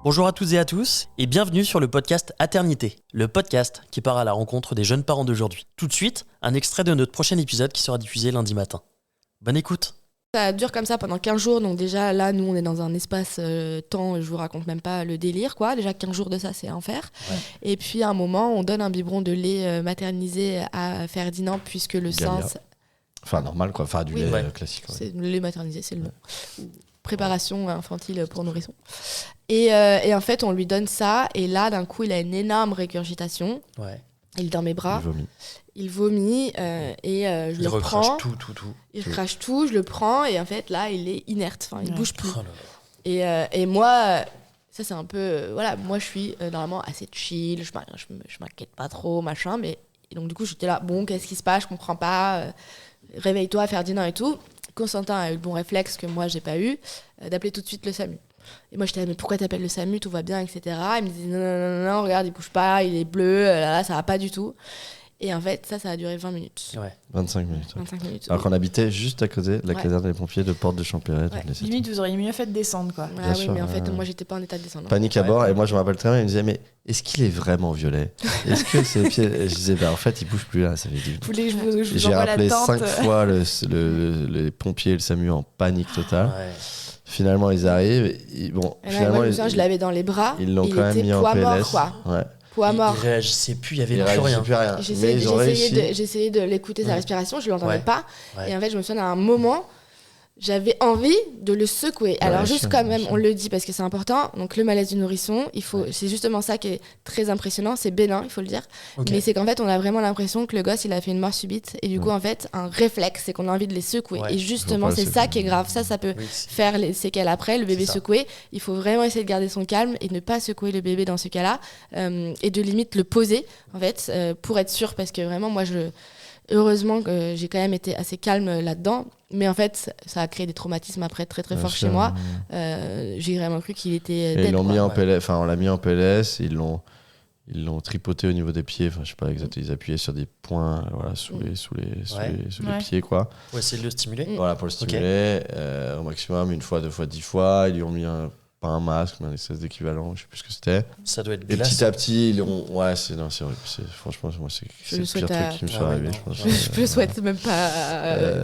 Bonjour à toutes et à tous et bienvenue sur le podcast Aternité, le podcast qui part à la rencontre des jeunes parents d'aujourd'hui. Tout de suite, un extrait de notre prochain épisode qui sera diffusé lundi matin. Bonne écoute. Ça dure comme ça pendant 15 jours, donc déjà là nous on est dans un espace-temps, je vous raconte même pas le délire quoi, déjà 15 jours de ça c'est enfer. Ouais. Et puis à un moment on donne un biberon de lait maternisé à Ferdinand puisque le sein... Enfin normal quoi, enfin du lait classique. Ouais. C'est le lait maternisé, c'est le nom. Préparation infantile pour nourrissons. Et en fait on lui donne ça et là d'un coup il a une énorme régurgitation. Ouais. Il est dans mes bras. Il vomit et je le prends. Il recrache tout, je le prends et en fait là il est inerte, il bouge plus. Oh et moi, ça c'est un peu, moi je suis normalement assez chill, je m'inquiète pas trop, machin, mais et donc du coup j'étais là, bon qu'est-ce qui se passe, je comprends pas, réveille-toi Ferdinand et tout. Constantin a eu le bon réflexe que moi j'ai pas eu, d'appeler tout de suite le SAMU. Et moi j'étais là, mais pourquoi t'appelles le SAMU, tout va bien, etc. Il me disait non, regarde il bouge pas, il est bleu, là ça va pas du tout. Et en fait, ça a duré 20 minutes. Ouais. 25 minutes. 25 minutes. Alors qu'on habitait juste à côté de la caserne des pompiers de Porte de Champéret. Ouais. Limite, vous auriez mieux fait de descendre, quoi. Ah oui, mais en fait, moi, j'étais pas en état de descendre. Panique à bord, et moi, je me rappelle très bien, il me disait, mais est-ce qu'il est vraiment violet ? Est-ce que ses pieds... Et je disais, en fait, il bouge plus là, ça fait du... Vous voulez que je vous J'ai rappelé 5 fois les pompiers et le SAMU en panique totale. Ouais. Finalement, ils arrivent. Je l'avais dans les bras. Ils l'ont quand même mis en PLS. Mort, quoi. Ouais. À mort. Il réagissait plus, il y avait plus rien. J'essayais de l'écouter sa respiration, je l'entendais pas. Ouais. Et en fait, je me souviens à un moment, j'avais envie de le secouer. Alors juste quand même, on le dit parce que c'est important. Donc le malaise du nourrisson, c'est justement ça qui est très impressionnant. C'est bénin, il faut le dire. Okay. Mais c'est qu'en fait, on a vraiment l'impression que le gosse, il a fait une mort subite. Et du coup, en fait, un réflexe, c'est qu'on a envie de les secouer. Ouais. Et justement, c'est ça qui est grave. Ça peut faire les séquelles après. Le bébé secoué, il faut vraiment essayer de garder son calme et ne pas secouer le bébé dans ce cas-là. Et de limite le poser, en fait, pour être sûr. Parce que vraiment, moi, heureusement que j'ai quand même été assez calme là-dedans, mais en fait ça a créé des traumatismes après très très forts chez moi. J'ai vraiment cru qu'il était dead, ils l'ont mis en PLS, enfin on l'a mis en PLS, ils l'ont tripoté au niveau des pieds, enfin je sais pas exactement, ils appuyaient sur des points sous les pieds quoi. Pour essayer de le stimuler. Voilà, pour le stimuler au maximum, 1 fois, 2 fois, 10 fois, ils lui ont mis pas un masque, mais un espèce d'équivalent, je sais plus ce que c'était. Ça doit être et petit à petit, c'est horrible. Franchement, moi, c'est le pire truc qui me soit arrivé. Je le souhaite même pas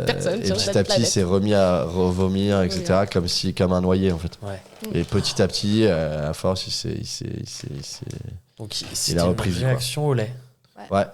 personne. Et petit à petit, il s'est remis à revomir, etc., comme un noyé, en fait. Ouais. Et petit à petit, à force, Donc, il a repris une réaction au lait. Ouais.